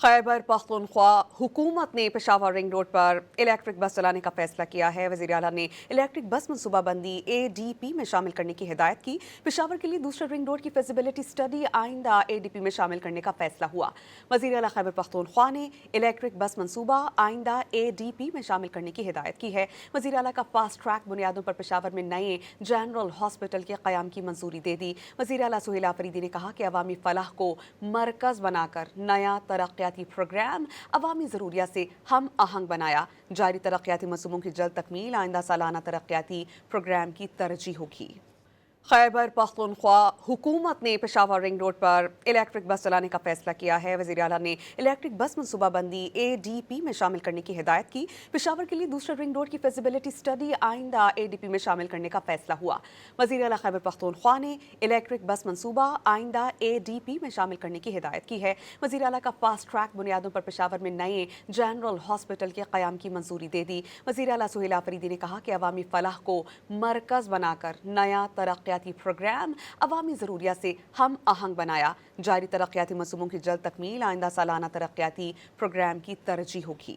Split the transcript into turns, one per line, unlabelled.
खैबर पख्तूनख्वा हुकूमत ने Peshawar ring road पर इलेक्ट्रिक बस चलाने का फैसला किया है। वज़ीर आला ने इलेक्ट्रिक बस मनसूबाबंदी ADP में शामिल करने की हिदायत की। पेशावर के लिए दूसरे रिंग रोड की फिजिबिलिटी स्टडी आइंदा ADP में शामिल करने का फैसला हुआ। वज़ीर आला खैबर पख्तूनख्वा ने इलेक्ट्रिक बस मनसूबा आइंदा ADP में शामिल करने की हिदायत की है। वज़ीर आला का फास्ट ट्रैक बुनियादों पर पेशावर में नए जनरल हॉस्पिटल के क़याम की मंजूरी दे दी। वज़ीर आला सुहेल आफरीदी ने कहा कि अवामी फलाह को मरकज़ बनाकर नया तरक्याती प्रोग्राम अवामी ज़रूरिया से हम आहंग बनाया। जारी तरक्याती मंसूबों की जल्द तकमील आइंदा सालाना तरक्याती प्रोग्राम की तरजीह होगी। खैबर पख्तूनख्वा हुकूमत ने पेशावर रिंग रोड पर इलेक्ट्रिक बस चलाने का फैसला किया है। वज़ीर आला ने इलेक्ट्रिक बस मनसूबाबंदी ADP में शामिल करने की हिदायत की। पेशावर के लिए दूसरे रिंग रोड की फिजिबिलिटी स्टडी आइंदा ADP में शामिल करने का फैसला हुआ। वज़ीर आला खैबर पख्तूनख्वा ने इलेक्ट्रिक बस मनसूबा आइंदा ADP में शामिल करने की हिदायत की है। वज़ीर आला का फास्ट ट्रैक बुनियादों पर पेशावर में नए जनरल हॉस्पिटल के क़याम की मंजूरी दे दी। वज़ीर आला सुहेल आफरीदी ने कहा कि अवामी फलाह को मरकज़ बनाकर नया तरक्याती प्रोग्राम अवामी ज़रूरिया से हम आहंग बनाया। जारी तरक्याती मंसूबों की जल्द तकमील आइंदा सालाना तरक्याती प्रोग्राम की तरजीह होगी।